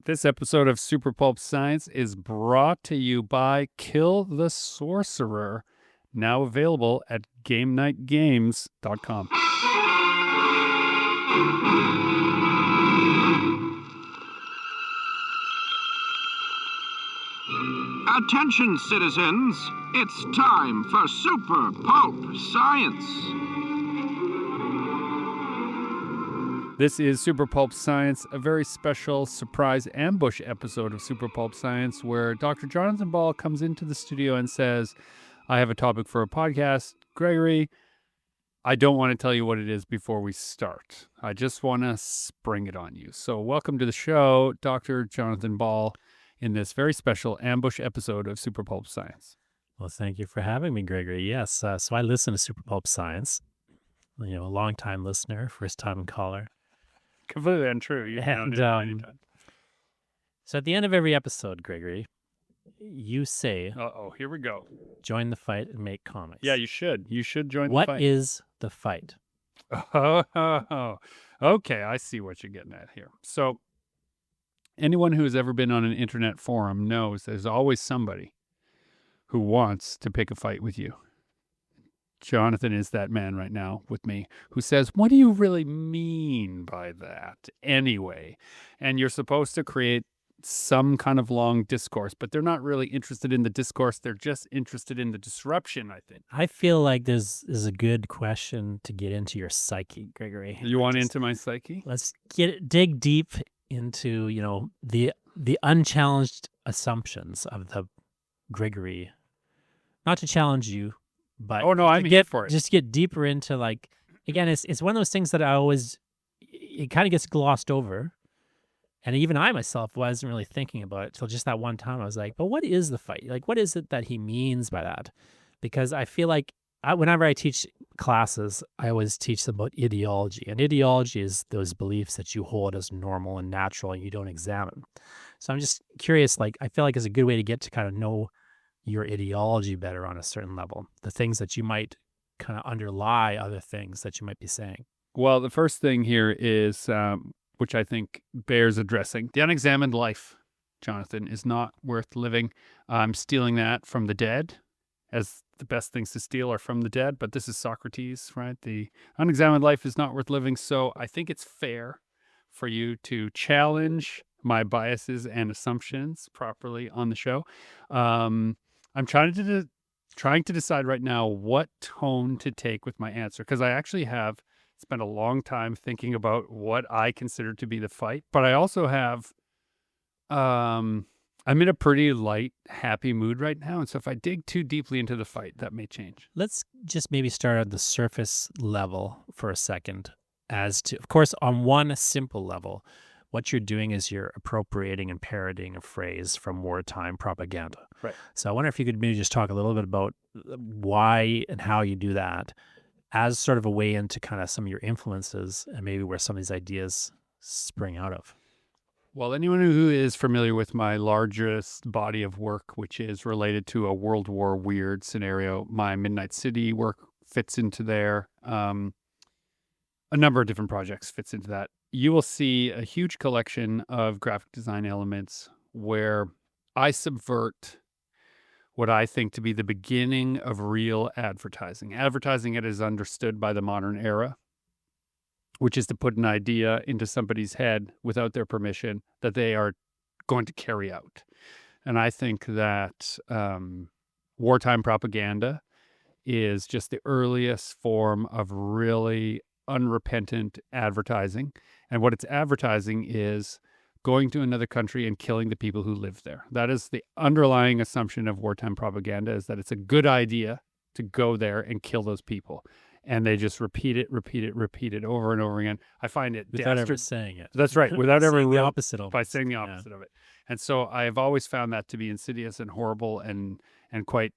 This episode of Super Pulp Science is brought to you by Kill the Sorcerer, now available at GameNightGames.com. Attention, citizens! It's time for Super Pulp Science. This is Super Pulp Science, a very special surprise ambush episode of Super Pulp Science where Dr. Jonathan Ball comes into the studio and says, I have a topic for a podcast. Gregory, I don't want to tell you what it is before we start. I just want to spring it on you. So welcome to the show, Dr. Jonathan Ball, in this very special ambush episode of Super Pulp Science. Well, thank you for having me, Gregory. Yes, so I listen to Super Pulp Science. A long-time listener, first-time caller. Completely untrue. So at the end of every episode, Gregory, you say, Uh-oh, here we go. Join the fight and make comics. Yeah, you should. You should join the What fight. is the fight? Oh, okay. I see what you're getting at here. So anyone who has ever been on an internet forum knows there's always somebody who wants to pick a fight with you. Jonathan is that man right now with me who says, what do you really mean by that anyway? And you're supposed to create some kind of long discourse, but they're not really interested in the discourse. They're just interested in the disruption, I think. I feel like this is a good question to get into your psyche, Gregory. You want into my psyche? Let's dig deep into, the unchallenged assumptions of the Gregory. Not to challenge you, but I'm here for it. Just get deeper into again, it's one of those things that it kind of gets glossed over. And even I myself wasn't really thinking about it till just that one time. I was like, but what is the fight? What is it that he means by that? Because I feel like whenever I teach classes, I always teach them about ideology. And ideology is those beliefs that you hold as normal and natural and you don't examine. So I'm just curious, I feel like it's a good way to get to kind of know your ideology better on a certain level, the things that you might kind of underlie other things that you might be saying. Well, the first thing here is, which I think bears addressing, the unexamined life, Jonathan, is not worth living. I'm stealing that from the dead, as the best things to steal are from the dead, but this is Socrates, right? The unexamined life is not worth living, so I think it's fair for you to challenge my biases and assumptions properly on the show. I'm trying to decide right now what tone to take with my answer, because I actually have spent a long time thinking about what I consider to be the fight, but I also have, I'm in a pretty light, happy mood right now, and so if I dig too deeply into the fight, that may change. Let's just maybe start at the surface level for a second. As to, of course, on one simple level, what you're doing is you're appropriating and parroting a phrase from wartime propaganda. Right. So I wonder if you could maybe just talk a little bit about why and how you do that as sort of a way into kind of some of your influences and maybe where some of these ideas spring out of. Well, anyone who is familiar with my largest body of work, which is related to a World War weird scenario, my Midnight City work fits into there. A number of different projects fits into that. You will see a huge collection of graphic design elements where I subvert what I think to be the beginning of real advertising. Advertising, it is understood by the modern era, which is to put an idea into somebody's head without their permission that they are going to carry out. And I think that wartime propaganda is just the earliest form of really unrepentant advertising. And what it's advertising is going to another country and killing the people who live there. That is the underlying assumption of wartime propaganda, is that it's a good idea to go there and kill those people. And they just repeat it over and over again. I find it without ever saying it. That's right. Without ever the opposite of by saying the opposite of it. And so I have always found that to be insidious and horrible and quite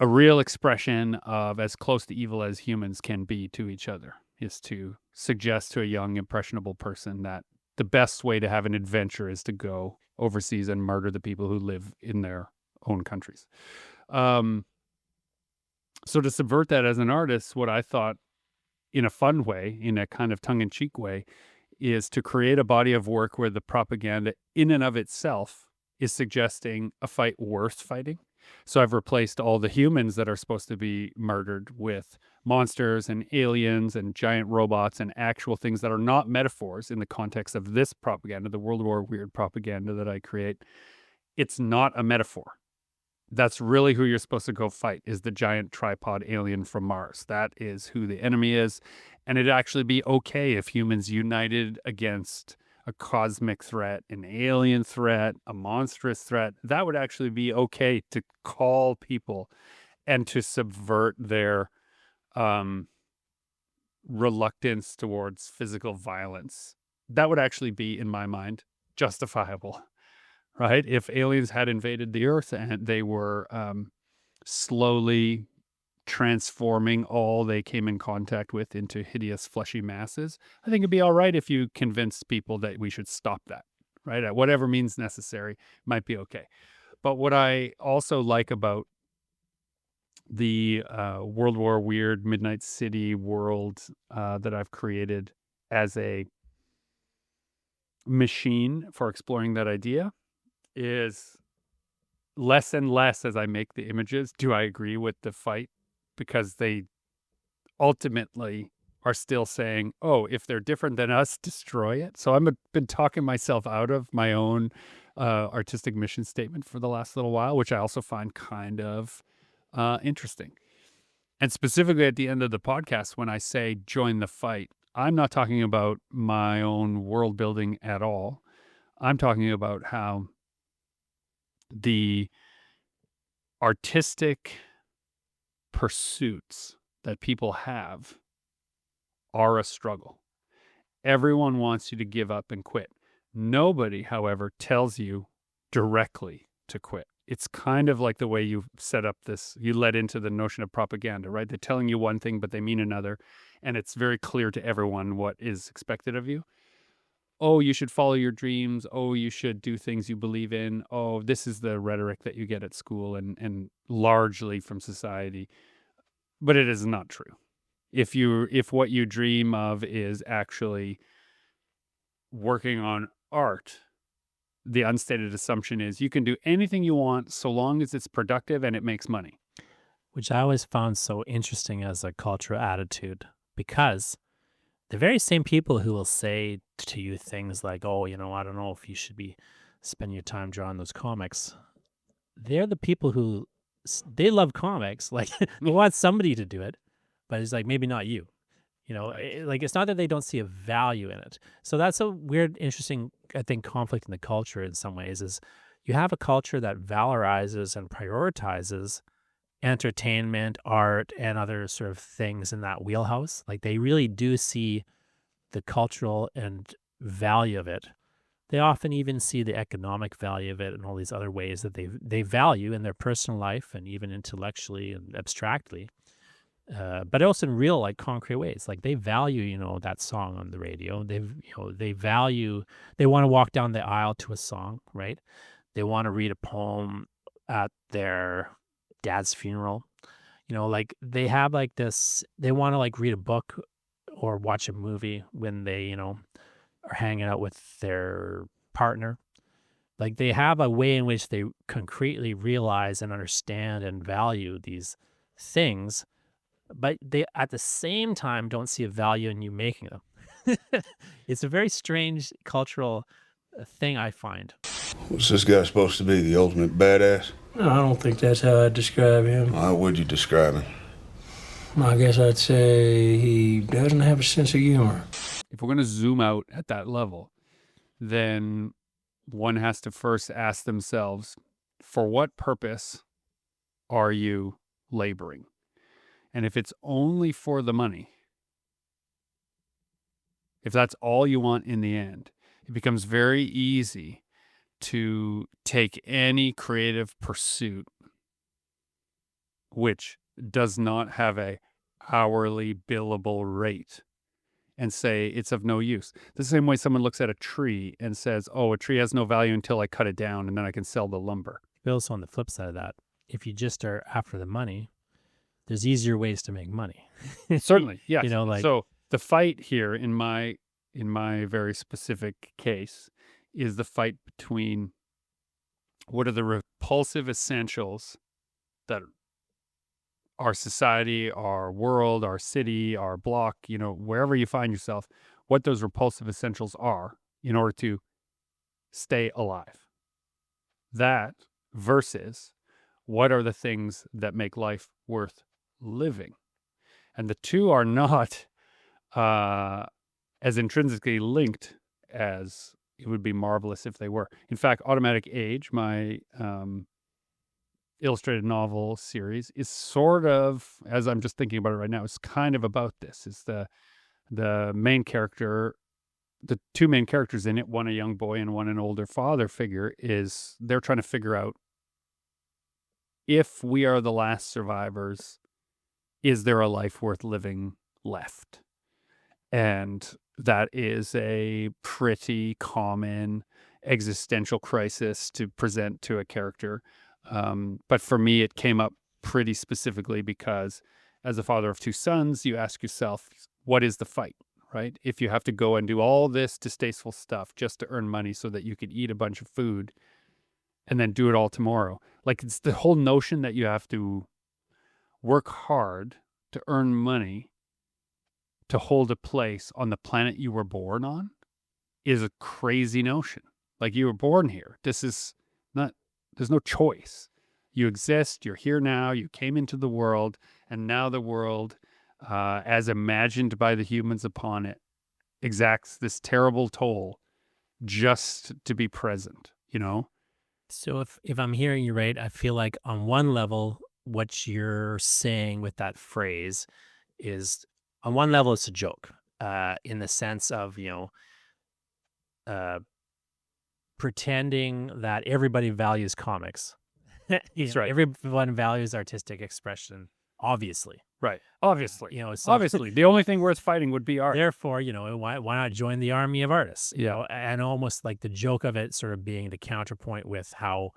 a real expression of as close to evil as humans can be to each other, is to suggest to a young, impressionable person that the best way to have an adventure is to go overseas and murder the people who live in their own countries. So to subvert that as an artist, what I thought in a fun way, in a kind of tongue-in-cheek way, is to create a body of work where the propaganda in and of itself is suggesting a fight worth fighting. So I've replaced all the humans that are supposed to be murdered with monsters and aliens and giant robots and actual things that are not metaphors in the context of this propaganda, the World War weird propaganda that I create. It's not a metaphor. That's really who you're supposed to go fight, is the giant tripod alien from Mars. That is who the enemy is. And it'd actually be okay if humans united against a cosmic threat, an alien threat, a monstrous threat. That would actually be okay to call people and to subvert their reluctance towards physical violence. That would actually be, in my mind, justifiable. Right? If aliens had invaded the Earth and they were slowly transforming all they came in contact with into hideous fleshy masses, I think it'd be all right if you convinced people that we should stop that, right? At whatever means necessary, might be okay. But what I also like about the World War weird Midnight City world that I've created as a machine for exploring that idea is less and less as I make the images, do I agree with the fight? Because they ultimately are still saying, oh, if they're different than us, destroy it. So I've been talking myself out of my own artistic mission statement for the last little while, which I also find kind of interesting. And specifically at the end of the podcast, when I say join the fight, I'm not talking about my own world building at all. I'm talking about how the artistic pursuits that people have are a struggle. Everyone wants you to give up and quit. Nobody, however, tells you directly to quit. It's kind of like the way you set up this, you led into the notion of propaganda, right? They're telling you one thing, but they mean another. And it's very clear to everyone what is expected of you. Oh, you should follow your dreams. Oh, you should do things you believe in. Oh, this is the rhetoric that you get at school and largely from society. But it is not true. If what you dream of is actually working on art, the unstated assumption is you can do anything you want so long as it's productive and it makes money. Which I always found so interesting as a cultural attitude, because the very same people who will say to you things like, oh, I don't know if you should be spending your time drawing those comics. They're the people who, they love comics. Like, they want somebody to do it, but it's like, maybe not you. Like, it's not that they don't see a value in it. So that's a weird, interesting, I think, conflict in the culture in some ways, is you have a culture that valorizes and prioritizes entertainment, art, and other sort of things in that wheelhouse. Like, they really do see the cultural and value of it. They often even see the economic value of it and all these other ways that they value in their personal life and even intellectually and abstractly. But also in real, like, concrete ways. Like, they value, that song on the radio. They value, they want to walk down the aisle to a song, right? They want to read a poem at their dad's funeral. Like, they have like this, they want to like read a book or watch a movie when they, are hanging out with their partner. Like, they have a way in which they concretely realize and understand and value these things, but they at the same time don't see a value in you making them. It's a very strange cultural thing, I find. Was this guy supposed to be the ultimate badass? No, I don't think that's how I'd describe him. How would you describe him? I guess I'd say he doesn't have a sense of humor. If we're going to zoom out at that level, then one has to first ask themselves, for what purpose are you laboring? And if it's only for the money, if that's all you want in the end, it becomes very easy to take any creative pursuit which does not have a hourly billable rate and say it's of no use. The same way someone looks at a tree and says, oh, a tree has no value until I cut it down and then I can sell the lumber. But also on the flip side of that, if you just are after the money, there's easier ways to make money. Certainly, yes. Like, so the fight here in my in my very specific case, is the fight between what are the repulsive essentials that our society, our world, our city, our block, wherever you find yourself, what those repulsive essentials are in order to stay alive. That versus what are the things that make life worth living. And the two are not as intrinsically linked as it would be marvelous if they were. In fact, Automatic Age, my illustrated novel series, is sort of, as I'm just thinking about it right now, it's kind of about this. It's the main character, the two main characters in it, one a young boy and one an older father figure, they're trying to figure out, if we are the last survivors, is there a life worth living left? And that is a pretty common existential crisis to present to a character. But for me, it came up pretty specifically because as a father of two sons, you ask yourself, what is the fight, right? If you have to go and do all this distasteful stuff just to earn money so that you could eat a bunch of food and then do it all tomorrow. Like, it's the whole notion that you have to work hard to earn money to hold a place on the planet you were born on is a crazy notion. Like, you were born here. There's no choice. You exist, you're here now, you came into the world, and now the world, as imagined by the humans upon it, exacts this terrible toll just to be present, So if I'm hearing you right, I feel like on one level, what you're saying with that phrase is, on one level, it's a joke, in the sense of, uh, pretending that everybody values comics. That's right. Everyone values artistic expression, obviously. Right. Obviously. So Obviously. The only thing worth fighting would be art. therefore, why not join the army of artists? Yeah. And almost like the joke of it sort of being the counterpoint with how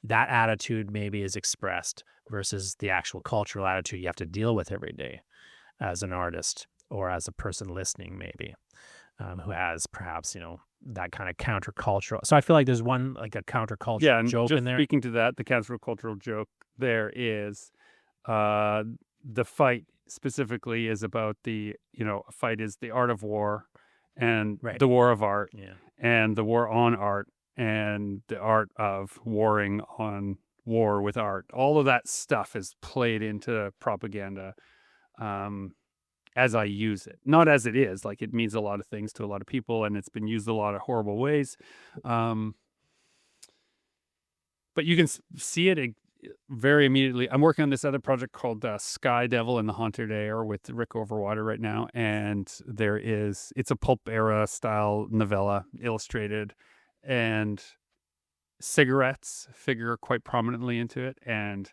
that attitude maybe is expressed versus the actual cultural attitude you have to deal with every day as an artist or as a person listening, maybe, who has perhaps, that kind of countercultural. So I feel like there's one, like a countercultural and joke just in there. speaking to that, the countercultural joke there is the fight specifically is about a fight is the art of war and Right. the war of art Yeah. and the war on art and the art of warring on war with art. All of that stuff is played into propaganda as I use it, not as it is. Like, it means a lot of things to a lot of people, and it's been used a lot of horrible ways. But you can see it very immediately. I'm working on this other project called Sky Devil and the Haunted Air with Rick Overwater right now, and it's a pulp era style novella, illustrated, and cigarettes figure quite prominently into it, and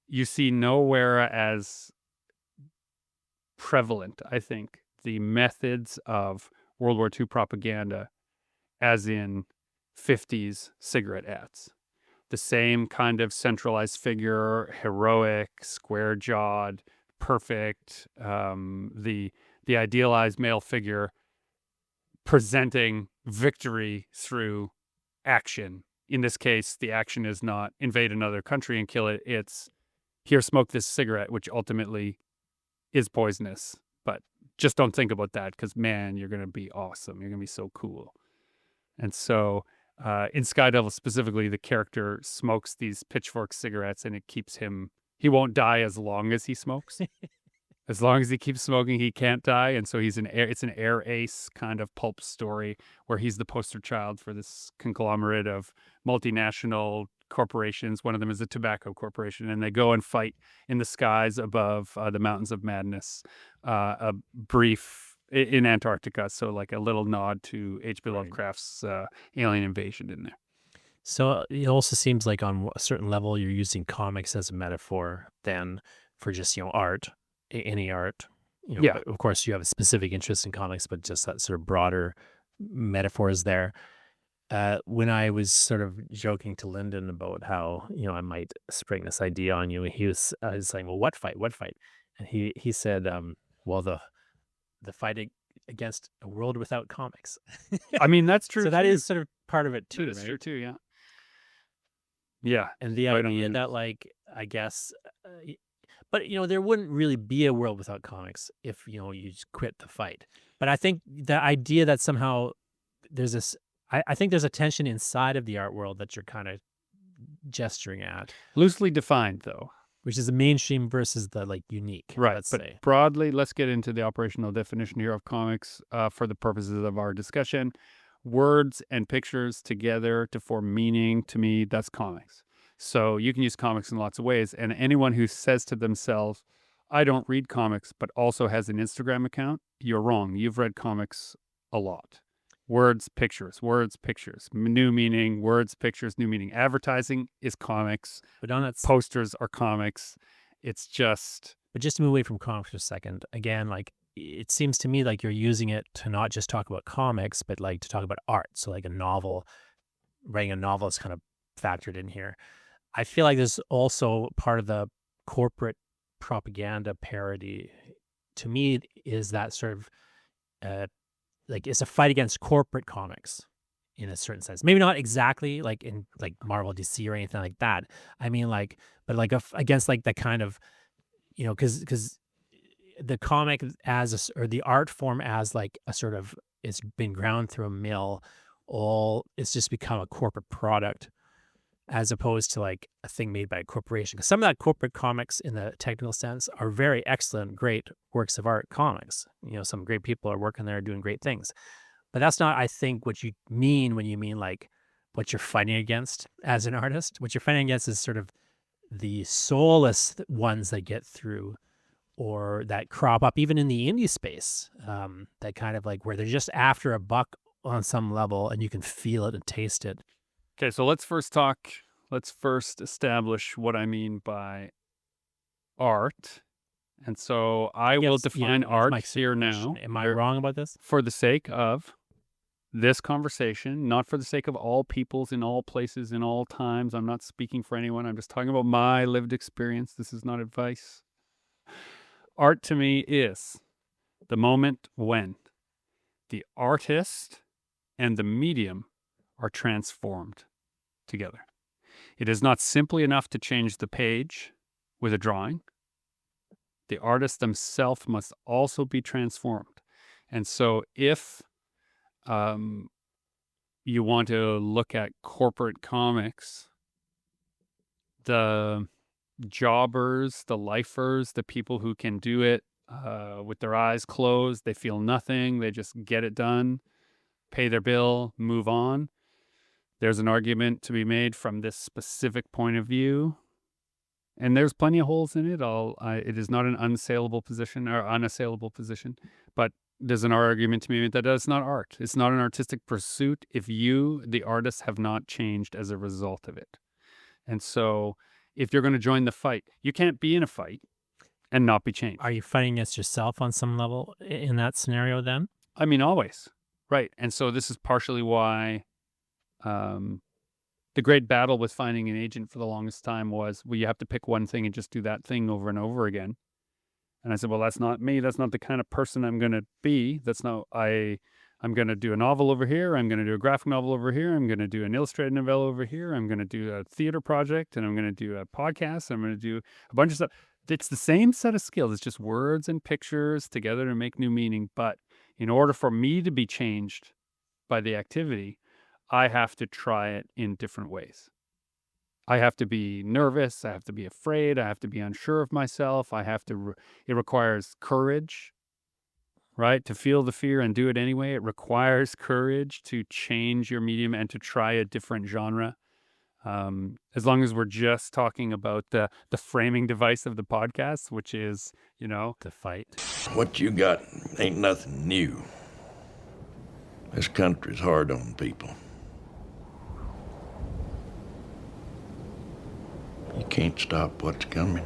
you see nowhere as prevalent, I think, the methods of World War II propaganda as in 50s cigarette ads. The same kind of centralized figure, heroic, square-jawed, perfect, the idealized male figure presenting victory through action. In this case, the action is not invade another country and kill it. It's, here, smoke this cigarette, which ultimately is poisonous. But just don't think about that, because, man, you're going to be awesome. You're going to be so cool. And so in Sky Devil specifically, the character smokes these pitchfork cigarettes, and it keeps him, he won't die as long as he smokes. As long as he keeps smoking, he can't die. And so it's an air ace kind of pulp story where he's the poster child for this conglomerate of multinational corporations. One of them is a tobacco corporation, and they go and fight in the skies above the Mountains of Madness, a brief in Antarctica. So like a little nod to H.P. Lovecraft's alien invasion in there. So it also seems like on a certain level, you're using comics as a metaphor then for just, art, any art. Yeah. Of course, you have a specific interest in comics, but just that sort of broader metaphor is there. When I was sort of joking to Lyndon about how, I might spring this idea on you, he was saying, well, what fight? And he said, well, the fight against a world without comics. I mean, that's true. So that too. is sort of part of it too, That's right? true too. Yeah. Yeah. And the Right on idea the that, like, I guess, but there wouldn't really be a world without comics if you just quit the fight. But I think the idea that somehow there's this, I think there's a tension inside of the art world that you're kind of gesturing at, loosely defined, though. which is the mainstream versus the like unique. Right. Let's But say. broadly, let's get into the operational definition here of comics for the purposes of our discussion. Words and pictures together to form meaning, to me, that's comics. So you can use comics in lots of ways. And anyone who says to themselves, I don't read comics, but also has an Instagram account, you're wrong. You've read comics a lot. Words, pictures, new meaning, words, pictures, new meaning. Advertising is comics. But on that, Posters are comics. It's just, but just to move away from comics for a second, again, like it seems to me like you're using it to not just talk about comics, but like to talk about art. So like a novel, writing a novel is kind of factored in here. I feel like there's also part of the corporate propaganda parody. To me, is that sort of like it's a fight against corporate comics in a certain sense. Maybe not exactly like in like Marvel, DC, or anything like that. I mean, like, but like against like the kind of, because the comic as or the art form as like a sort of, it's been ground through a mill, it's just become a corporate product as opposed to like a thing made by a corporation. Because some of that corporate comics in the technical sense are very excellent, great works of art comics. Some great people are working there doing great things. But that's not, I think, what you mean when you mean like what you're fighting against as an artist. What you're fighting against is sort of the soulless ones that get through or that crop up even in the indie space, that kind of like where they're just after a buck on some level and you can feel it and taste it. okay, so let's first establish what I mean by art. And so I will define art here now. Am I wrong about this? For the sake of this conversation, not for the sake of all peoples in all places in all times. I'm not speaking for anyone. I'm just talking about my lived experience. This is not advice. Art to me is the moment when the artist and the medium are transformed together. It is not simply enough to change the page with a drawing. The artist themselves must also be transformed. And so if you want to look at corporate comics, the jobbers, the lifers, the people who can do it with their eyes closed, they feel nothing, they just get it done, pay their bill, move on. There's an argument to be made from this specific point of view, and there's plenty of holes in it. It is not an unassailable position, but there's an argument to be made that it's not art. It's not an artistic pursuit if you, the artist, have not changed as a result of it. And so if you're going to join the fight, you can't be in a fight and not be changed. Are you fighting against yourself on some level in that scenario then? I mean, always. Right. And so this is partially why the great battle with finding an agent for the longest time was, well, you have to pick one thing and just do that thing over and over again. And I said, well, that's not me. That's not the kind of person I'm going to be. I'm going to do a novel over here. I'm going to do a graphic novel over here. I'm going to do an illustrated novella over here. I'm going to do a theater project, and I'm going to do a podcast. I'm going to do a bunch of stuff. It's the same set of skills. It's just words and pictures together to make new meaning. But in order for me to be changed by the activity, I have to try it in different ways. I have to be nervous. I have to be afraid. I have to be unsure of myself. It requires courage, right? To feel the fear and do it anyway. It requires courage to change your medium and to try a different genre. As long as we're just talking about the framing device of the podcast, which is, The fight. What you got ain't nothing new. This country's hard on people. You can't stop what's coming.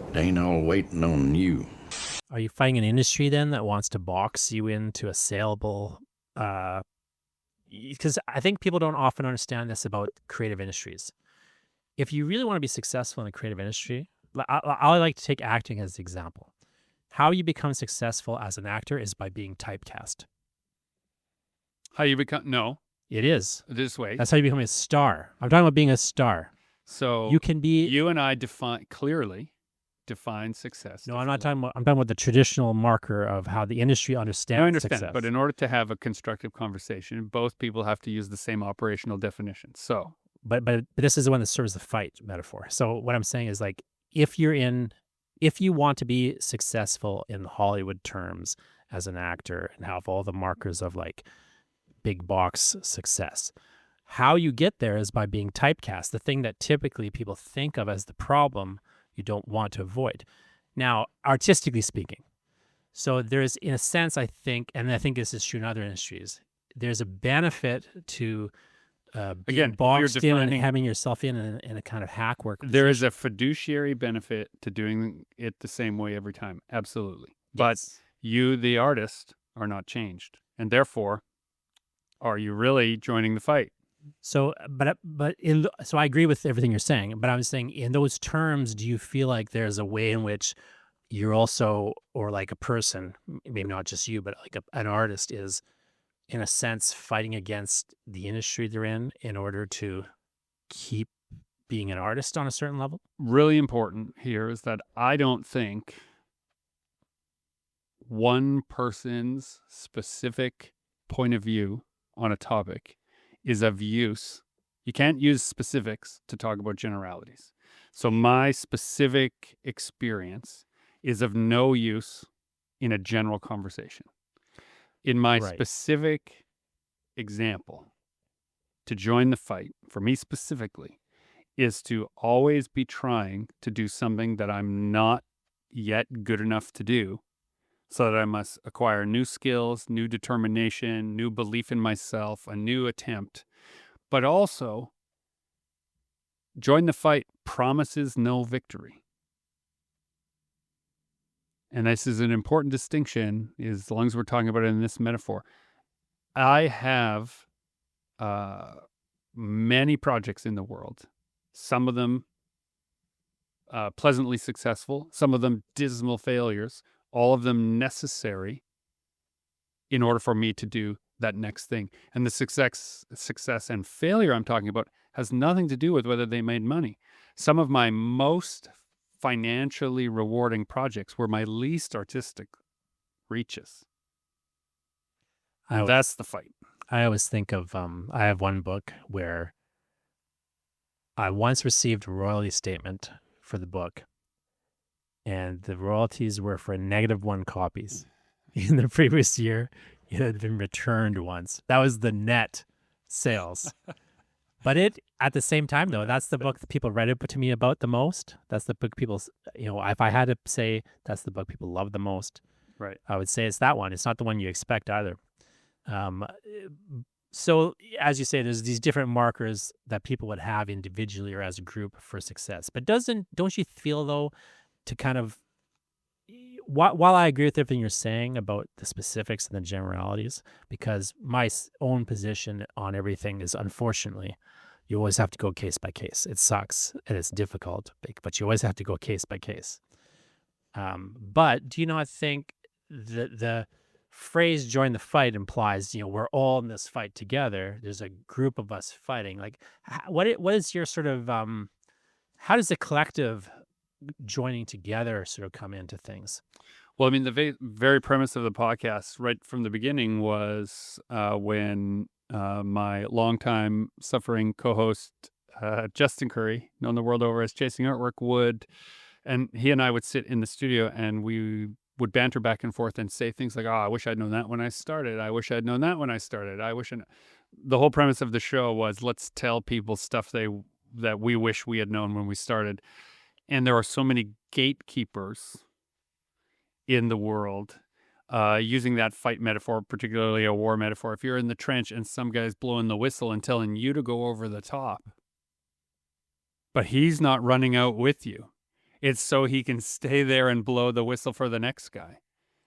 It ain't all waiting on you. Are you fighting an industry then that wants to box you into a saleable? Because I think people don't often understand this about creative industries. If you really want to be successful in a creative industry, I like to take acting as the example. How you become successful as an actor is by being typecast. How you become? No, It is. this way. That's how you become a star. I'm talking about being a star. So You can be. you and I clearly define success. No, I'm not differently. talking about. I'm talking about the traditional marker of how the industry understands I understand, success. but in order to have a constructive conversation, both people have to use the same operational definition. So, but this is the one that serves the fight metaphor. So what I'm saying is like if you want to be successful in Hollywood terms as an actor and have all the markers of like big box success, how you get there is by being typecast, the thing that typically people think of as the problem you don't want to avoid. Now, artistically speaking, so there's, in a sense, I think, and I think this is true in other industries, there's a benefit to Again, being if boxed you're in and defining- having yourself in a kind of hack work. there is a fiduciary benefit to doing it the same way every time. Absolutely. But Yes. you, the artist, are not changed. And therefore, are you really joining the fight? So, so I agree with everything you're saying, but I was saying in those terms, do you feel like there's a way in which you're also, or like a person, maybe not just you, but like an artist is, in a sense, fighting against the industry they're in order to keep being an artist on a certain level? Really important here is that I don't think one person's specific point of view on a topic is of use. You can't use specifics to talk about generalities. So my specific experience is of no use in a general conversation. In my Right. specific example, to join the fight, for me specifically, is to always be trying to do something that I'm not yet good enough to do, so that I must acquire new skills, new determination, new belief in myself, a new attempt. But also, join the fight promises no victory. And this is an important distinction, as long as we're talking about it in this metaphor. I have many projects in the world, some of them pleasantly successful, some of them dismal failures, all of them necessary in order for me to do that next thing. And the success and failure I'm talking about has nothing to do with whether they made money. Some of my most financially rewarding projects were my least artistic reaches. And that's the fight. I always think of, I have one book where I once received a royalty statement for the book, and the royalties were for -1 copies. In the previous year, it had been returned once. That was the net sales. But at the same time, though, that's the book that people read it to me about the most. That's the book people, if I had to say that's the book people love the most, Right. I would say it's that one. It's not the one you expect either. So as you say, there's these different markers that people would have individually or as a group for success. But don't you feel, though, to kind of, while I agree with everything you're saying about the specifics and the generalities, because my own position on everything is, unfortunately, you always have to go case by case. It sucks and it's difficult, but you always have to go case by case. But do you not think the phrase "join the fight" implies, we're all in this fight together? There's a group of us fighting. Like, what is your sort of, how does the collective joining together sort of come into things? Well, I mean, the very premise of the podcast right from the beginning was when my longtime suffering co-host, Justin Curry, known the world over as Chasing Artwork, and he and I would sit in the studio and we would banter back and forth and say things like, "Oh, I wish I'd known that when I started. I wish I'd known that when I started. The whole premise of the show was, let's tell people stuff that we wish we had known when we started. And there are so many gatekeepers in the world, using that fight metaphor, particularly a war metaphor. If you're in the trench and some guy's blowing the whistle and telling you to go over the top, but he's not running out with you, it's so he can stay there and blow the whistle for the next guy.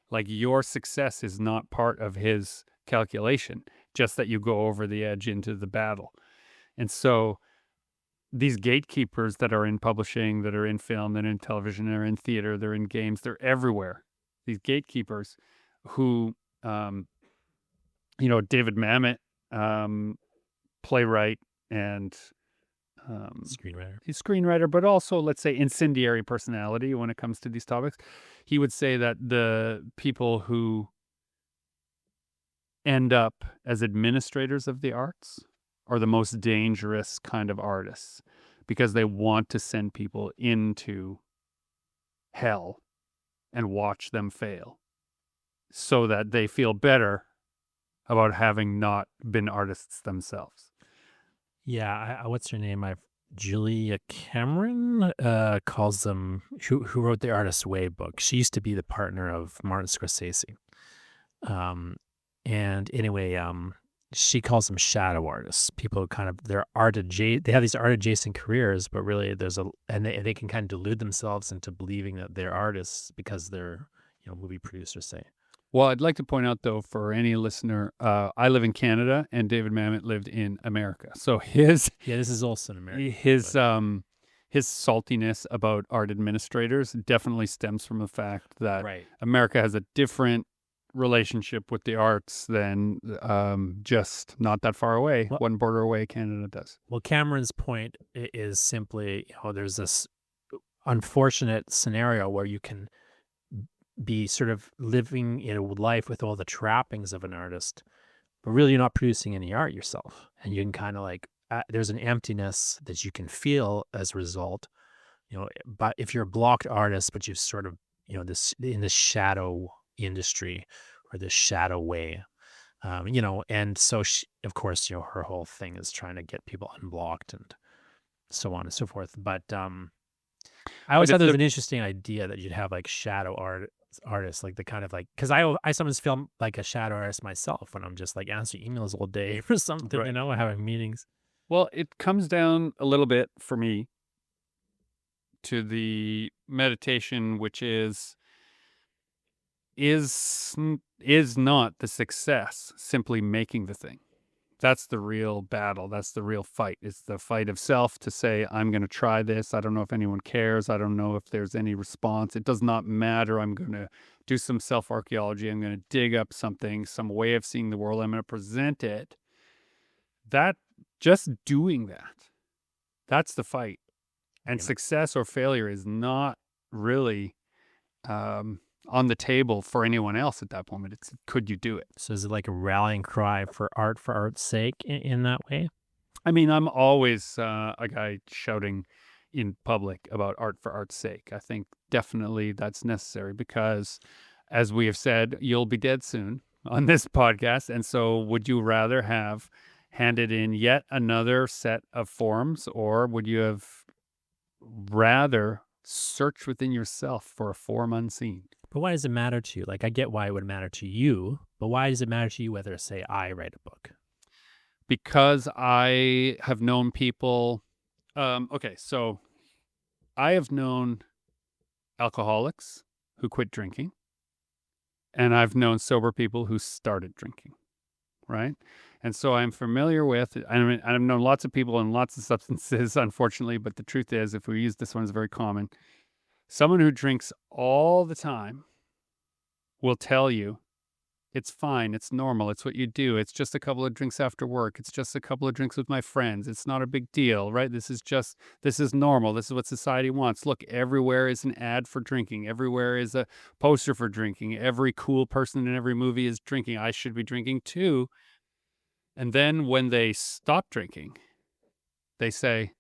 Like, your success is not part of his calculation, just that you go over the edge into the battle. And so these gatekeepers that are in publishing, that are in film, that are in television, they're in theater, they're in games, they're everywhere. these gatekeepers who, David Mamet, playwright and Screenwriter. he's screenwriter, but also, let's say, incendiary personality when it comes to these topics. He would say that the people who end up as administrators of the arts are the most dangerous kind of artists because they want to send people into hell and watch them fail so that they feel better about having not been artists themselves. Yeah, what's her name? Julia Cameron calls them, who wrote the Artist's Way book. She used to be the partner of Martin Scorsese. And anyway, she calls them shadow artists. People who kind of, they have these art adjacent careers, but really they can kind of delude themselves into believing that they're artists because they're, movie producers, say. Well, I'd like to point out, though, for any listener, I live in Canada and David Mamet lived in America. So this is also in America. His saltiness about art administrators definitely stems from the fact that America has a different relationship with the arts than just not that far away, one border away, Canada does. Well, Cameron's point is simply, there's this unfortunate scenario where you can be sort of living in a life with all the trappings of an artist, but really you're not producing any art yourself. And you can kind of there's an emptiness that you can feel as a result, but if you're a blocked artist, but you've sort of, this in this shadow industry or this shadow way, and so she, of course, her whole thing is trying to get people unblocked and so on and so forth. But I always thought it was an interesting idea that you'd have like shadow artists, like the kind of because I sometimes feel like a shadow artist myself when I'm just like answering emails all day or something, having meetings. Well, it comes down a little bit for me to the meditation, which is not the success simply making the thing. That's the real battle. That's the real fight. It's the fight of self to say, I'm going to try this. I don't know if anyone cares. I don't know if there's any response. It does not matter. I'm going to do some self-archaeology. I'm going to dig up something, some way of seeing the world. I'm going to present it. That, just doing that, that's the fight. And success or failure is not really on the table for anyone else at that moment. It's, could you do it? So is it like a rallying cry for art's sake in that way? I mean, I'm always a guy shouting in public about art for art's sake. I think definitely that's necessary because, as we have said, you'll be dead soon on this podcast. And so would you rather have handed in yet another set of forms, or would you have rather search within yourself for a form unseen? But why does it matter to you? Like, I get why it would matter to you, but why does it matter to you whether, say, I write a book? Because I have known people. So I have known alcoholics who quit drinking, and I've known sober people who started drinking, right? And so I'm familiar with, I've known lots of people and lots of substances, unfortunately, but the truth is, if we use this one, it's very common. Someone who drinks all the time will tell you it's fine, it's normal, it's what you do. It's just a couple of drinks after work. It's just a couple of drinks with my friends. It's not a big deal, right? This is normal. This is what society wants. Look, everywhere is an ad for drinking. Everywhere is a poster for drinking. Every cool person in every movie is drinking. I should be drinking too. And then when they stop drinking, they say,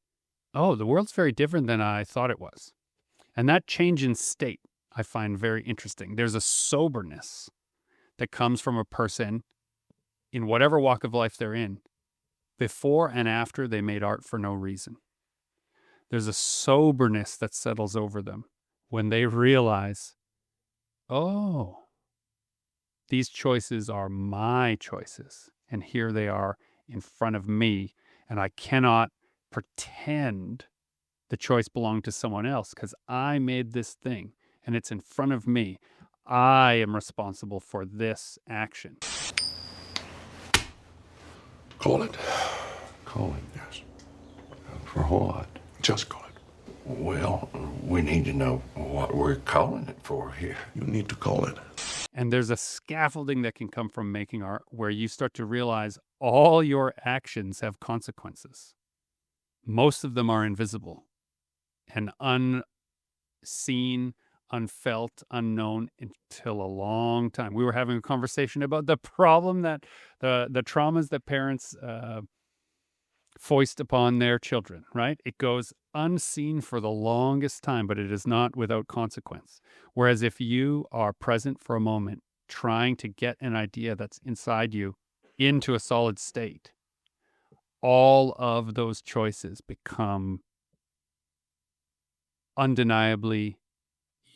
oh, the world's very different than I thought it was. And that change in state I find very interesting. There's a soberness that comes from a person in whatever walk of life they're in, before and after they made art for no reason. There's a soberness that settles over them when they realize, oh, these choices are my choices, and here they are in front of me, and I cannot pretend the choice belonged to someone else because I made this thing, and it's in front of me. I am responsible for this action. Call it. Call it. Yes. For what? Just call it. Well, we need to know what we're calling it for here. You need to call it. And there's a scaffolding that can come from making art where you start to realize all your actions have consequences. Most of them are invisible and unseen, unfelt, unknown until a long time. We were having a conversation about the problem that the traumas that parents foist upon their children, right? It goes unseen for the longest time, but it is not without consequence. Whereas if you are present for a moment, trying to get an idea that's inside you into a solid state, all of those choices become undeniably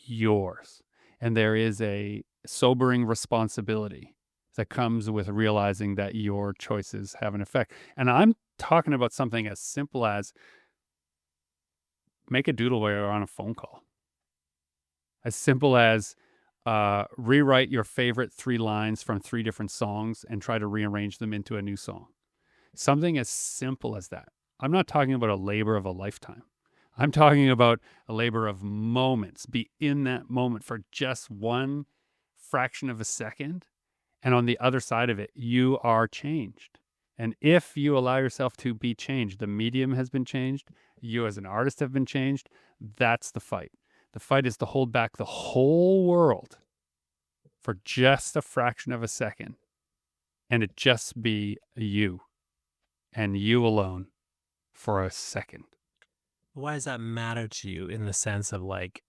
yours. And there is a sobering responsibility that comes with realizing that your choices have an effect. And I'm talking about something as simple as make a doodle while you're on a phone call. As simple as rewrite your favorite 3 lines from 3 different songs and try to rearrange them into a new song. Something as simple as that. I'm not talking about a labor of a lifetime. I'm talking about a labor of moments. Be in that moment for just one fraction of a second. And on the other side of it, you are changed. And if you allow yourself to be changed, the medium has been changed, you as an artist have been changed, that's the fight. The fight is to hold back the whole world for just a fraction of a second and it just be you and you alone for a second. Why does that matter to you in the sense of like,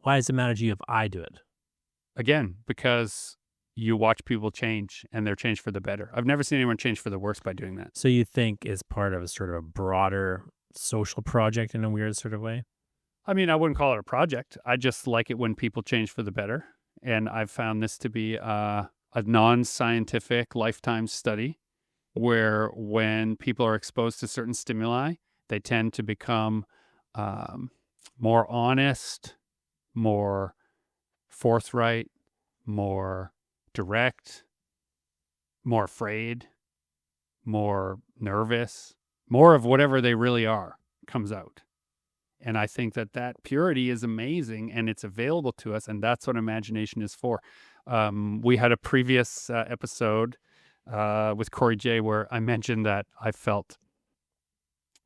why does it matter to you if I do it? Again, because you watch people change and they're changed for the better. I've never seen anyone change for the worse by doing that. So you think is part of a sort of a broader social project in a weird sort of way? I mean, I wouldn't call it a project. I just like it when people change for the better. And I've found this to be a non-scientific lifetime study where when people are exposed to certain stimuli, they tend to become more honest, more forthright, more direct, more afraid, more nervous, more of whatever they really are comes out. And I think that that purity is amazing and it's available to us. And that's what imagination is for. We had a previous episode with Corey J where I mentioned that I felt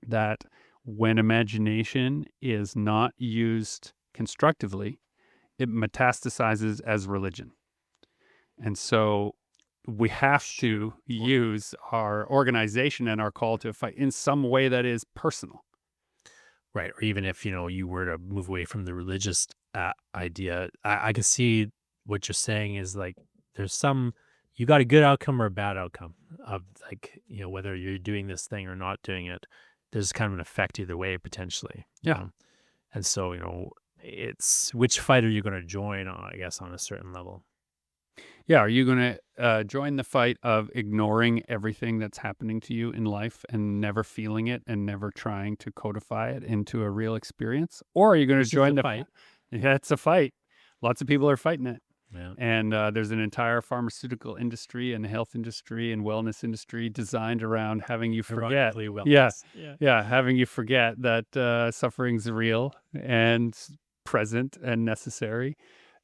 that when imagination is not used constructively, it metastasizes as religion. And so we have to use our organization and our call to fight in some way that is personal. Right. Or even if, you were to move away from the religious idea, I can see what you're saying is like, you got a good outcome or a bad outcome of like, whether you're doing this thing or not doing it, there's kind of an effect either way, potentially. Yeah. And so, it's which fight are you going to join on, I guess, on a certain level. Yeah. Are you going to join the fight of ignoring everything that's happening to you in life and never feeling it and never trying to codify it into a real experience? Or are you going to join the fight? Yeah, it's a fight. Lots of people are fighting it. Yeah. And there's an entire pharmaceutical industry and health industry and wellness industry designed around having you forget. Wellness. Yeah, having you forget that suffering's real and present and necessary,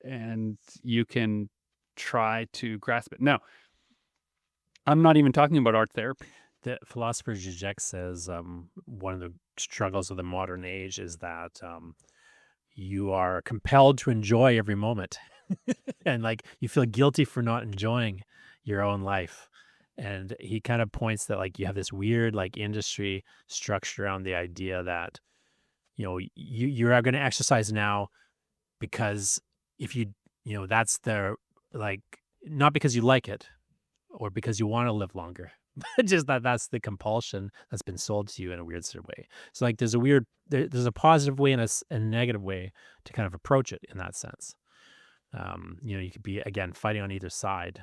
and you can try to grasp it. Now, I'm not even talking about art therapy. The philosopher Zizek says one of the struggles of the modern age is that you are compelled to enjoy every moment. And like you feel guilty for not enjoying your own life. And he kind of points that like you have this weird like industry structure around the idea that, you are going to exercise now because if that's like, not because you like it or because you want to live longer, but just that's the compulsion that's been sold to you in a weird sort of way. So like there's a positive way and a negative way to kind of approach it in that sense. You could be, again, fighting on either side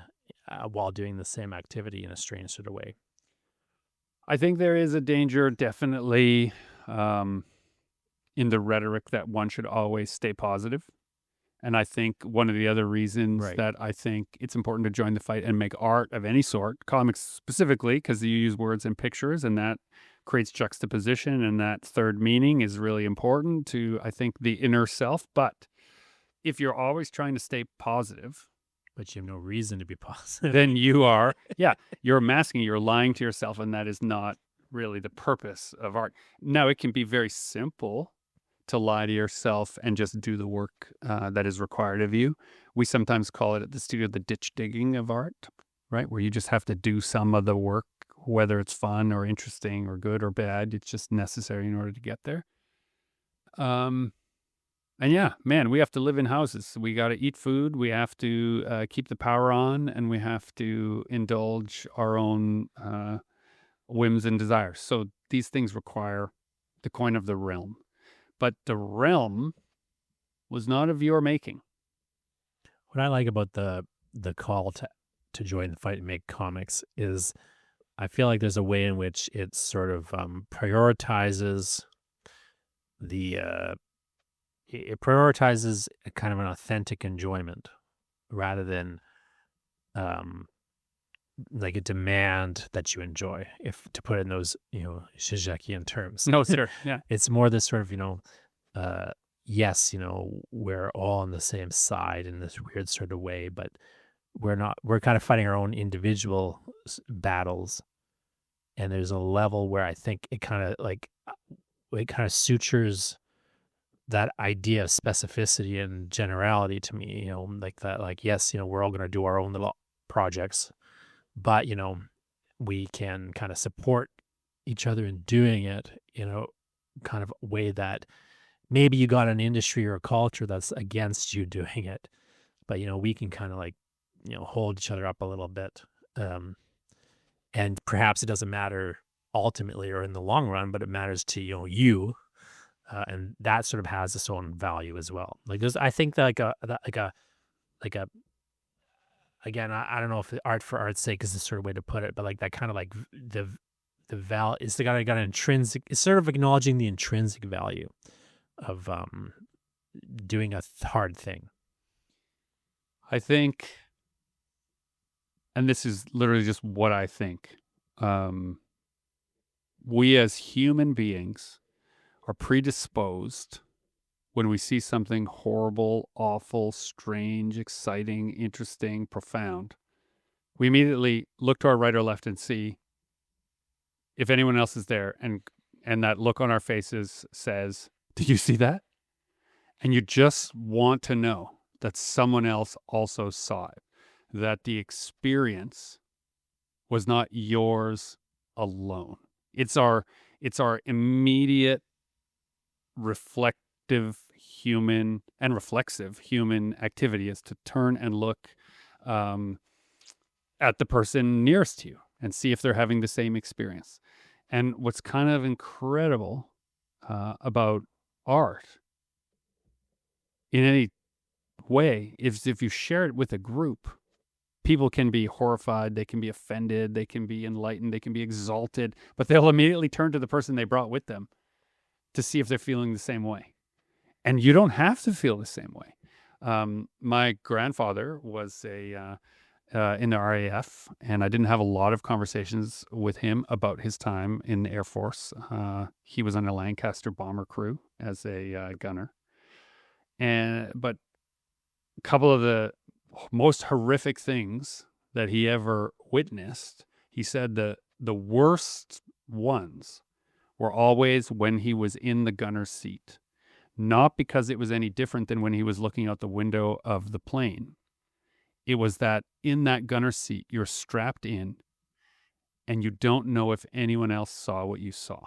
while doing the same activity in a strange sort of way. I think there is a danger, definitely, in the rhetoric that one should always stay positive. And I think one of the other reasons that I think it's important to join the fight and make art of any sort, comics specifically, because you use words and pictures, and that creates juxtaposition, and that third meaning is really important to, I think, the inner self. But if you're always trying to stay positive, But you have no reason to be positive. then you're masking, you're lying to yourself, and that is not really the purpose of art. Now, it can be very simple to lie to yourself and just do the work that is required of you. We sometimes call it at the studio the ditch digging of art, right? Where you just have to do some of the work, whether it's fun or interesting or good or bad. It's just necessary in order to get there. And yeah, man, we have to live in houses. We got to eat food. We have to keep the power on, and we have to indulge our own whims and desires. So these things require the coin of the realm. But the realm was not of your making. What I like about the call to join the fight and make comics is I feel like there's a way in which it sort of prioritizes it prioritizes a kind of an authentic enjoyment rather than like a demand that you enjoy, if to put it in those Zizekian terms. No, sir. Yeah. It's more this sort of yes, we're all on the same side in this weird sort of way, but we're not. We're kind of fighting our own individual battles, and there's a level where I think it kind of sutures that idea of specificity and generality to me. Like that. Like, yes, we're all going to do our own little projects, but we can kind of support each other in doing it in a kind of way that maybe you got an industry or a culture that's against you doing it, but we can kind of like hold each other up a little bit, and perhaps it doesn't matter ultimately or in the long run, but it matters to you, and that sort of has its own value as well. Like there's, I think that like a again, I don't know if art for art's sake is the sort of way to put it, but like that kind of like the value is got an intrinsic. It's sort of acknowledging the intrinsic value of doing a hard thing. I think, and this is literally just what I think, we as human beings are predisposed when we see something horrible, awful, strange, exciting, interesting, profound. We immediately look to our right or left and see if anyone else is there, and that look on our faces says, "Did you see that?" And you just want to know that someone else also saw it, that the experience was not yours alone. It's our immediate reflective human and reflexive human activity is to turn and look at the person nearest to you and see if they're having the same experience. And what's kind of incredible about art in any way is if you share it with a group, people can be horrified, they can be offended, they can be enlightened, they can be exalted, but they'll immediately turn to the person they brought with them to see if they're feeling the same way. And you don't have to feel the same way. My grandfather was in the RAF, and I didn't have a lot of conversations with him about his time in the Air Force. He was on a Lancaster bomber crew as a gunner. But a couple of the most horrific things that he ever witnessed, he said the worst ones were always when he was in the gunner's seat. Not because it was any different than when he was looking out the window of the plane. It was that in that gunner's seat, you're strapped in and you don't know if anyone else saw what you saw.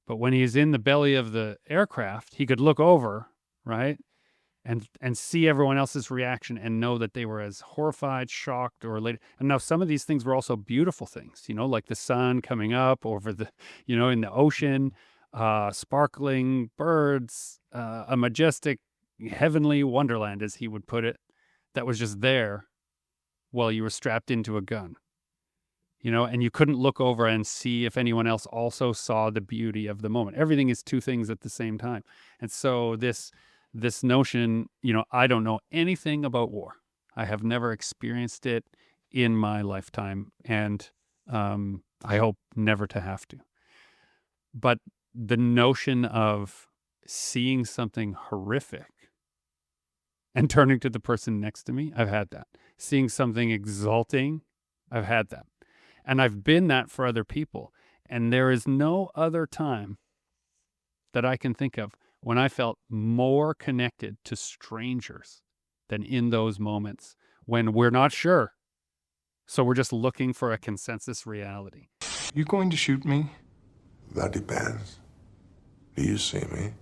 But when he's in the belly of the aircraft, he could look over, right? And see everyone else's reaction and know that they were as horrified, shocked, or elated. And now some of these things were also beautiful things, like the sun coming up over the, in the ocean, sparkling birds, a majestic, heavenly wonderland, as he would put it, that was just there while you were strapped into a gun. And you couldn't look over and see if anyone else also saw the beauty of the moment. Everything is two things at the same time. And so this notion, I don't know anything about war. I have never experienced it in my lifetime. And I hope never to have to. But the notion of seeing something horrific and turning to the person next to me, I've had that. Seeing something exalting, I've had that. And I've been that for other people. And there is no other time that I can think of when I felt more connected to strangers than in those moments when we're not sure. So we're just looking for a consensus reality. You going to shoot me? That depends. Do you see me?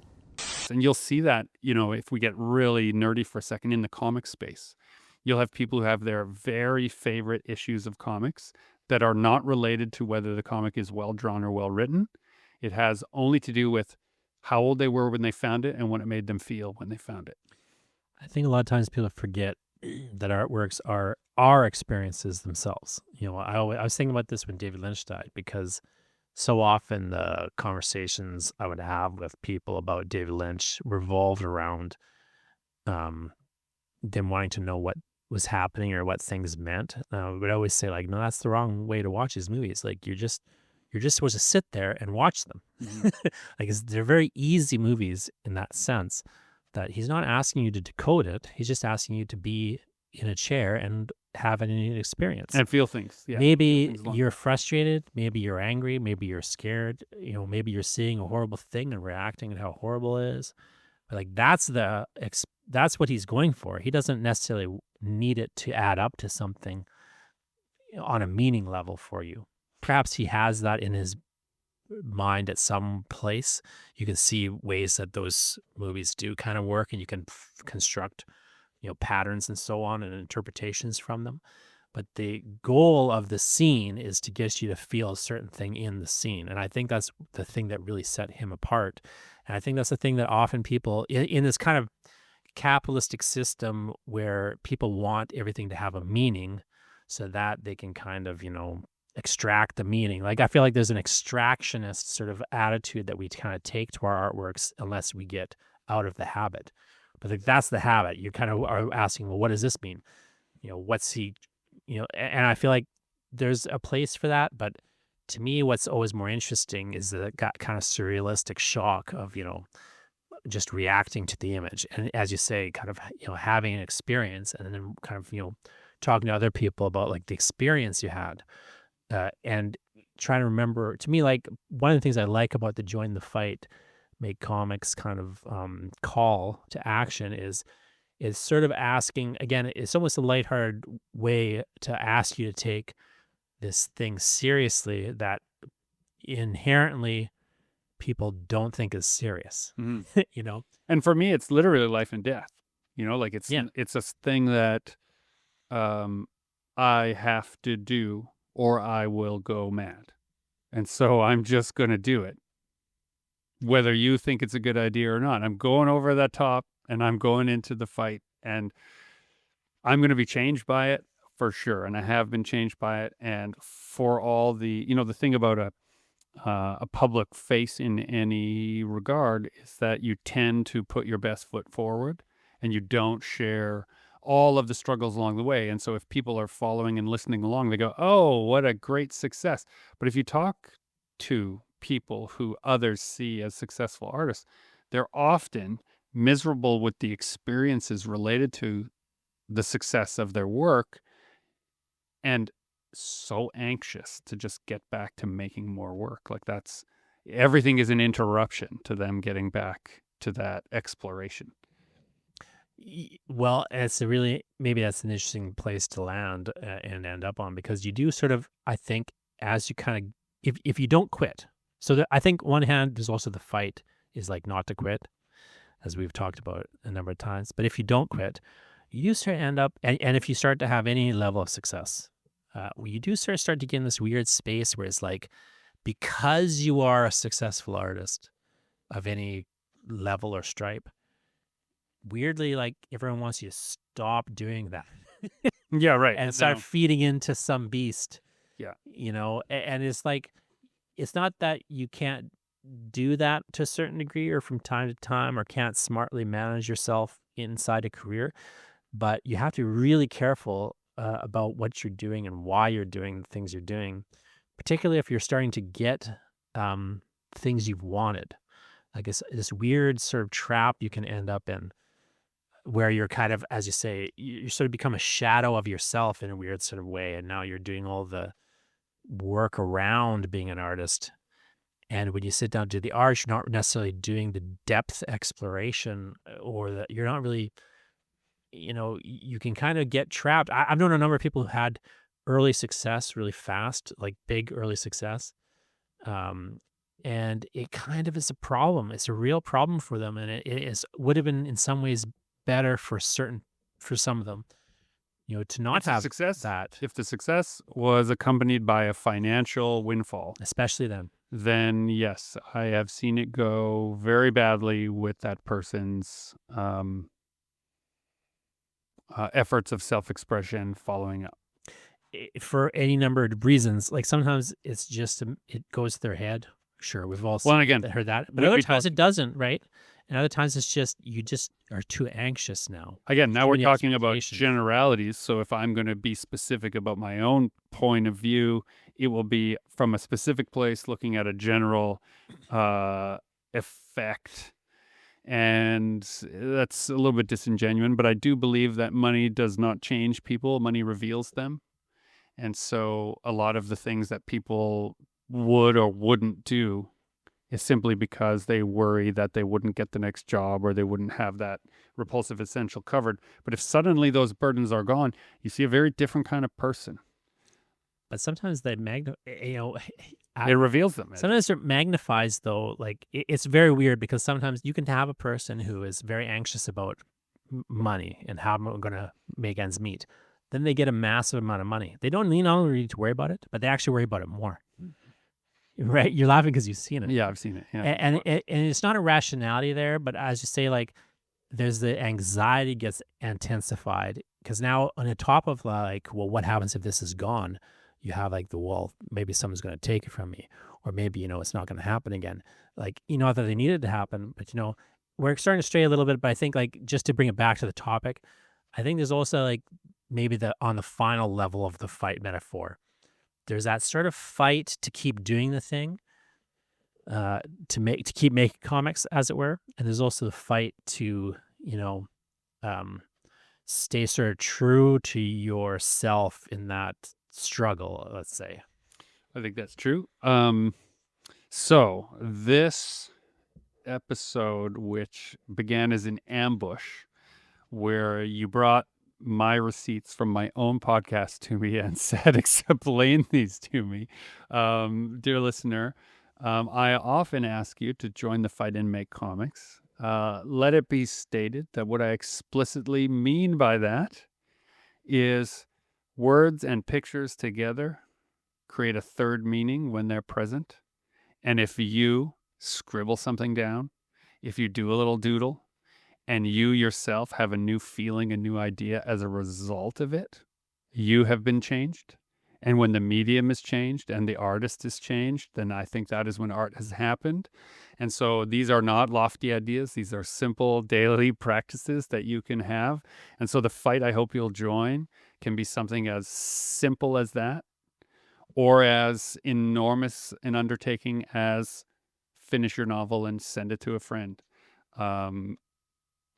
And you'll see that, if we get really nerdy for a second in the comic space, you'll have people who have their very favorite issues of comics that are not related to whether the comic is well drawn or well written. It has only to do with how old they were when they found it and what it made them feel when they found it. I think a lot of times people forget that artworks are our experiences themselves. I was thinking about this when David Lynch died, because so often the conversations I would have with people about David Lynch revolved around them wanting to know what was happening or what things meant. We would always say, like, no, that's the wrong way to watch these movies. Like, you're just supposed to sit there and watch them. Like, they're very easy movies in that sense, that he's not asking you to decode it. He's just asking you to be in a chair and have an experience and feel things. Yeah, maybe you're frustrated, maybe you're angry, maybe you're scared, maybe you're seeing a horrible thing and reacting to how horrible it is. But like, that's what he's going for. He doesn't necessarily need it to add up to something on a meaning level for you. Perhaps he has that in his mind at some place. You can see ways that those movies do kind of work, and you can construct patterns and so on and interpretations from them. But the goal of the scene is to get you to feel a certain thing in the scene. And I think that's the thing that really set him apart. And I think that's the thing that often people in this kind of capitalistic system where people want everything to have a meaning so that they can kind of, extract the meaning. Like, I feel like there's an extractionist sort of attitude that we kind of take to our artworks unless we get out of the habit. But like, that's the habit. You kind of are asking, well, what does this mean? What's he, and I feel like there's a place for that. But to me, what's always more interesting is that kind of surrealistic shock of, just reacting to the image. And as you say, kind of, having an experience and then kind of, talking to other people about like the experience you had. And trying to remember, to me, like, one of the things I like about the Join the Fight, Make Comics kind of call to action is sort of asking, again, it's almost a lighthearted way to ask you to take this thing seriously that inherently people don't think is serious. And for me, it's literally life and death. Like, it's a thing that I have to do or I will go mad. And so I'm just going to do it. Whether you think it's a good idea or not, I'm going over that top and I'm going into the fight, and I'm going to be changed by it for sure. And I have been changed by it. And for all the, the thing about a public face in any regard is that you tend to put your best foot forward and you don't share all of the struggles along the way. And so if people are following and listening along, they go, oh, what a great success. But if you talk to people who others see as successful artists, they're often miserable with the experiences related to the success of their work and so anxious to just get back to making more work. Like, everything is an interruption to them getting back to that exploration. Well, maybe that's an interesting place to land and end up on, because you do sort of, I think, as you kind of, if you don't quit. So I think one hand, there's also the fight is like not to quit, as we've talked about a number of times. But if you don't quit, you do start to end up, and if you start to have any level of success, you do start to get in this weird space where it's like, because you are a successful artist of any level or stripe, weirdly, like, everyone wants you to stop doing that. Yeah, right. And start feeding into some beast. Yeah. And it's like, it's not that you can't do that to a certain degree or from time to time, or can't smartly manage yourself inside a career, but you have to be really careful about what you're doing and why you're doing the things you're doing, particularly if you're starting to get things you've wanted. Like this weird sort of trap you can end up in where you're kind of, as you say, you sort of become a shadow of yourself in a weird sort of way. And now you're doing all the work around being an artist. And when you sit down to do the art, you're not necessarily doing the depth exploration or that you're not really, you can kind of get trapped. I've known a number of people who had early success really fast, like big early success. And it kind of is a problem. It's a real problem for them. And it would have been in some ways better for some of them, to not If the have success, that, if the success was accompanied by a financial windfall, especially then. then yes, I have seen it go very badly with that person's efforts of self-expression following up. For any number of reasons. Like sometimes it's just it goes to their head. Sure, we've all Well, and again, heard that, but we other talk- times it doesn't, right? And other times it's just you just are too anxious now. Again, now Too we're many talking about expectations. generalities. So if I'm going to be specific about my own point of view, it will be from a specific place looking at a general effect. And that's a little bit disingenuous, but I do believe that money does not change people. Money reveals them. And so a lot of the things that people would or wouldn't do is simply because they worry that they wouldn't get the next job or they wouldn't have that repulsive essential covered. But if suddenly those burdens are gone, you see a very different kind of person. But sometimes they It reveals them. sometimes it magnifies though. Like it's very weird because sometimes you can have a person who is very anxious about money and how I'm going to make ends meet. Then they get a massive amount of money. They don't not only need to worry about it, but they actually worry about it more. Right? You're laughing because you've seen it. Yeah, I've seen it. Yeah. And it's not a rationality there, but as you say, like there's the anxiety gets intensified because now on the top of like, well, what happens if this is gone? You have like maybe someone's going to take it from me, or maybe, it's not going to happen again. Like, not that they need it to happen, but we're starting to stray a little bit, but I think like, just to bring it back to the topic, I think there's also like maybe on the final level of the fight metaphor, there's that sort of fight to keep doing the thing, to keep making comics, as it were. And there's also the fight to, stay sort of true to yourself in that struggle, let's say. I think that's true. So this episode, which began as an ambush, where you brought my receipts from my own podcast to me and said, explain these to me, dear listener, I often ask you to join the fight and make comics. Let it be stated that what I explicitly mean by that is words and pictures together create a third meaning when they're present. And if you scribble something down, if you do a little doodle, and you yourself have a new feeling, a new idea as a result of it, you have been changed. And when the medium is changed and the artist is changed, then I think that is when art has happened. And so these are not lofty ideas. These are simple daily practices that you can have. And so the fight I hope you'll join can be something as simple as that, or as enormous an undertaking as finish your novel and send it to a friend.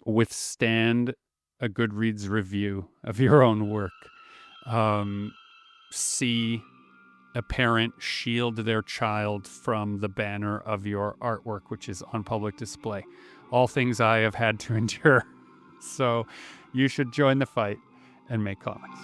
Withstand a Goodreads review of your own work. See a parent shield their child from the banner of your artwork, which is on public display. All things I have had to endure. So you should join the fight and make comics.